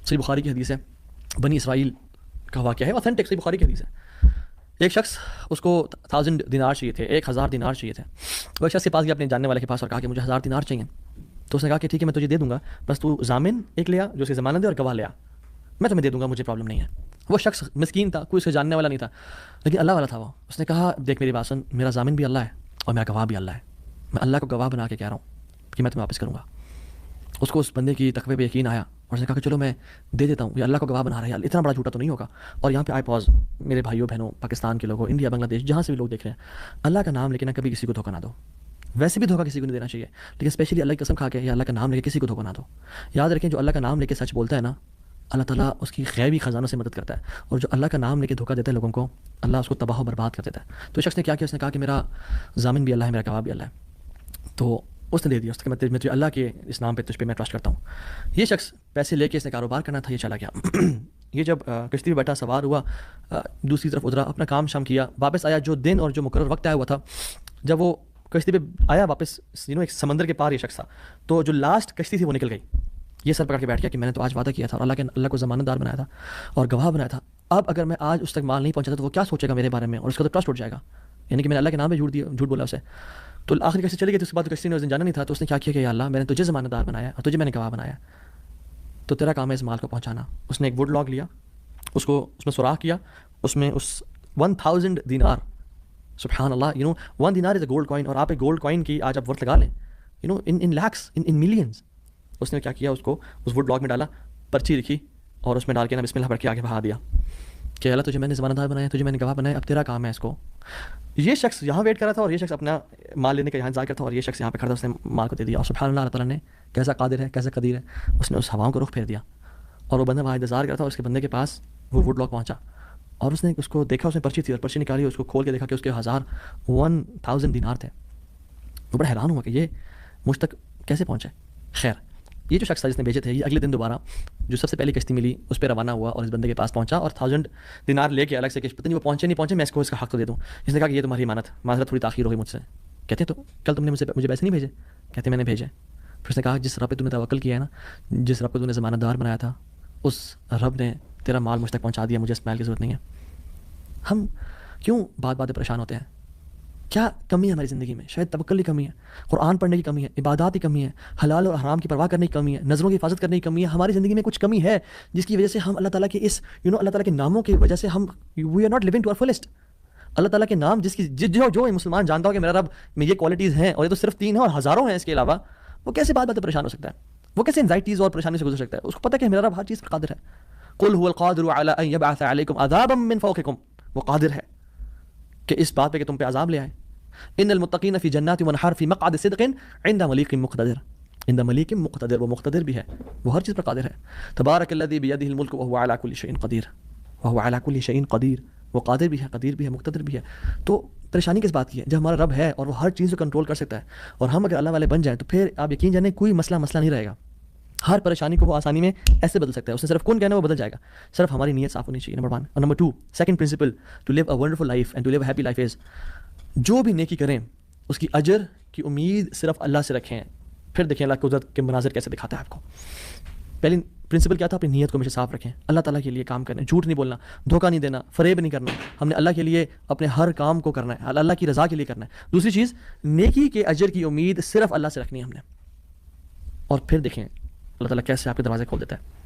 صحیح بخاری کی حدیث ہے، بنی اسرائیل کا واقعہ ہے، اوتھینٹک صحیح بخاری کی حدیث ہے. ایک شخص اس کو 1000 دینار چاہیے تھے، 1000 دینار چاہیے تھے. وہ ایک شخص کے پاس گیا اپنے جاننے والے کے پاس اور کہا کہ مجھے 1000 دینار چاہیے. تو اس نے کہا کہ ٹھیک ہے میں تجھے دے دوں گا، بس تو ضامن ایک لیا جو اس کی ضمانت دے اور گواہ لیا، میں تمہیں دے دوں گا، مجھے پرابلم نہیں ہے. وہ شخص مسکین تھا، کوئی اس سے جاننے والا نہیں تھا، لیکن اللہ والا تھا وہ. اس نے کہا دیکھ میری بات سن، میرا ضامن بھی اللہ ہے اور میرا گواہ بھی اللہ ہے، میں اللہ کو گواہ بنا کے کہہ رہا ہوں کہ میں تمہیں واپس کروں گا. اس کو اس بندے کی تقوی پہ یقین آیا اور اس نے کہا کہ چلو میں دے دیتا ہوں، یہ اللہ کو گواہ بنا رہا ہے، اتنا بڑا جھوٹا تو نہیں ہوگا. اور یہاں پہ آئی پاز میرے بھائیوں بہنوں، پاکستان کے لوگوں، انڈیا، بنگلہ دیش، جہاں سے بھی لوگ دیکھ رہے ہیں، اللہ کا نام لیکن کبھی کسی کو دھوکہ نہ دو. ویسے بھی دھوکہ کسی کو نہیں دینا چاہیے، لیکن اسپیشلی اللہ کی قسم کھا کے یا اللہ کا نام لے کے کسی کو دھوکہ نہ دو. یاد رکھیں جو اللہ کا نام لے کے سچ بولتا ہے نا، اللہ تعالیٰ اس کی غیبی خزانوں سے مدد کرتا ہے، اور جو اللہ کا نام لے کے دھوکہ دیتا ہے لوگوں کو، اللہ اس کو تباہ و برباد کر دیتا ہے. تو شخص نے کیا کیا، اس نے کہا کہ میرا ضامن بھی اللہ ہے، میرا گواہ بھی اللہ ہے. تو اس نے دے دیا، اس نے میں تجھے اللہ کے اس نام پہ تجھ پہ میں ٹرسٹ کرتا ہوں. یہ شخص پیسے لے کے اس نے کاروبار کرنا تھا، یہ چلا گیا. یہ جب کشتی پہ بیٹھا سوار ہوا، دوسری طرف ادھرا، اپنا کام شام کیا، واپس آیا. جو دن اور جو مقرر وقت آیا ہوا تھا، جب وہ کشتی پہ آیا واپس، ایک سمندر کے پار یہ شخص تھا، تو جو لاسٹ کشتی تھی وہ نکل گئی. یہ سر پکڑ کے بیٹھ گیا کہ میں نے تو آج وعدہ کیا تھا اور اللہ کو ضمانت دار بنایا تھا اور گواہ بنایا تھا، اب اگر میں آج اس تک مال نہیں پہنچاتا تو وہ کیا سوچے گا میرے بارے میں، اور اس کا تو ٹرسٹ اٹھ جائے گا، یعنی کہ میں نے اللہ کے نام پہ جھوٹ بولا اسے. تو آخری کشتی چلی گئی. تو اس کے بعد کشتی نے اس دن جانا نہیں تھا. تو اس نے کیا کیا کہ یا اللہ میں نے تجھے ضمانت دار بنایا اور تجھے میں نے گواہ بنایا، تو تیرا کام ہے اس مال کو پہنچانا. اس نے ایک ووڈ لاگ لیا، اس میں سوراخ کیا، اس میں اس 1000 دینار، سبحان اللہ، 1 دینار از اے گولڈ کوائن، اور آپ ایک گولڈ کوائن کی آج آپ ورتھ لگا لیں، ان لیکس، ان ملینز. اس نے کیا کیا، اس کو اس ووڈ لاگ میں ڈالا، پرچی لکھی اور اس میں ڈال کے نا بسم اللہ پڑھ کے آگے بہا دیا کہ اللہ تجھے میں نے ضمانت دار بنایا، تجھے میں نے گواہ بنایا، اب تیرا کام ہے اس کو. یہ شخص یہاں ویٹ کر رہا تھا اور یہ شخص اپنا مال لینے کا یہاں انتظار کرتا تھا، اور یہ شخص یہاں پہ کھڑا تھا، اس نے مال کو دے دیا. اور سبحان اللہ، اللہ تعالیٰ نے کیسا قادر ہے، کیسا قدیر ہے، اس نے اس ہواؤں کو رخ پھیر دیا اور وہ بندہ وہاں انتظار کرتا. اور اس کے بندے کے پاس وہ ووڈ لاگ پہنچا اور اس نے اس کو دیکھا، اس میں پرچی تھی اور پرچی نکالی، اس کو کھول کے دیکھا کہ اس کے 1000 دینار تھے. وہ بڑا حیران ہوا کہ یہ مجھ تک کیسے پہنچے. خیر یہ جو شخص تھا جس نے بھیجے تھے، یہ اگلے دن دوبارہ جو سب سے پہلی کشتی ملی اس پہ روانہ ہوا اور اس بندے کے پاس پہنچا اور 1000 دینار لے کے الگ سے کہ پتہ نہیں وہ پہنچے نہیں پہنچے، میں اس کو اس کا حق تو دے دوں. اس نے کہا کہ یہ تمہاری امانت، معذرت تھوڑی تاخیر ہو گئی مجھ سے. کہتے ہیں تو کل تم نے مجھے پیسے نہیں بھیجے؟ کہتے میں نے بھیجے. پھر اس نے کہا جس رب پہ تم نے توکل کیا ہے نا، جس رب کو تم نے ضمانت دار بنایا تھا، اس رب نے تیرا مال مجھ تک پہنچا دیا، مجھے اس مال کی ضرورت نہیں ہے. ہم کیوں بات پریشان ہوتے ہیں؟ کیا کمی ہے ہماری زندگی میں؟ شاید توکل کی کمی ہے، قرآن پڑھنے کی کمی ہے، عبادات کی کمی ہے، حلال اور حرام کی پرواہ کرنے کی کمی ہے، نظروں کی حفاظت کرنے کی کمی ہے. ہماری زندگی میں کچھ کمی ہے جس کی وجہ سے ہم اللہ تعالیٰ کے اس اللہ تعالیٰ کے ناموں کی وجہ سے ہم we are not living to our fullest. اللہ تعالیٰ کے نام جس کی جو مسلمان جانتا ہو کہ میرا رب میں یہ کوالٹیز ہیں اور یہ تو صرف 3 ہیں اور ہزاروں ہیں اس کے علاوہ، وہ کیسے بات پریشان ہو سکتا ہے؟ وہ کیسے انزائٹیز اور پریشانی سے گزر سکتا ہے؟ اس کو پتہ کہ میرا رب ہر چیز پر قادر ہے. قل هو القادر على ان يبعث عليكم عذابا من فوقكم، وہ قادر ہے کہ اس بات پہ کہ تم پہ عذاب لے آئے. ان المتقین فی جنات ونہر فی مقعد صدق عند ملیک مقتدر، عند ملیک مقتدر، وہ مقتدر بھی ہے، وہ ہر چیز پر قادر ہے. تبارک الذی بیدہ الملک وهو علی کل شیء قدیر، وهو علی کل شیء قدیر، وہ قادر بھی ہے، قدیر بھی ہے، مقتدر بھی ہے. تو پریشانی کس بات کی ہے؟ جب ہمارا رب ہے اور وہ ہر چیز کو کنٹرول کر سکتا ہے، اور ہم اگر اللہ والے بن جائیں تو پھر آپ یقین جانیں کوئی مسئلہ نہیں رہے گا. ہر پریشانی کو وہ آسانی میں ایسے بدل سکتا ہے. اس نے صرف کن کہنا وہ بدل جائے گا، صرف ہماری نیت صاف ہونی چاہیے، نمبر 1. اور number 2، second principle to live a wonderful life and to live a happy life is, جو بھی نیکی کریں اس کی اجر کی امید صرف اللہ سے رکھیں. پھر دیکھیں اللہ قدرت کے مناظر کیسے دکھاتا ہے آپ کو. پہلی پرنسپل کیا تھا؟ اپنی نیت کو ہمیشہ صاف رکھیں، اللہ تعالیٰ کے لیے کام کریں، جھوٹ نہیں بولنا، دھوکہ نہیں دینا، فریب نہیں کرنا. ہم نے اللہ کے لیے اپنے ہر کام کو کرنا ہے، اللہ کی رضا کے لیے کرنا ہے. دوسری چیز، نیکی کے اجر کی امید صرف اللہ سے رکھنی ہے ہم نے. اور پھر دیکھیں اللہ تعالیٰ کیسے آپ کے دروازے کھول دیتا ہے.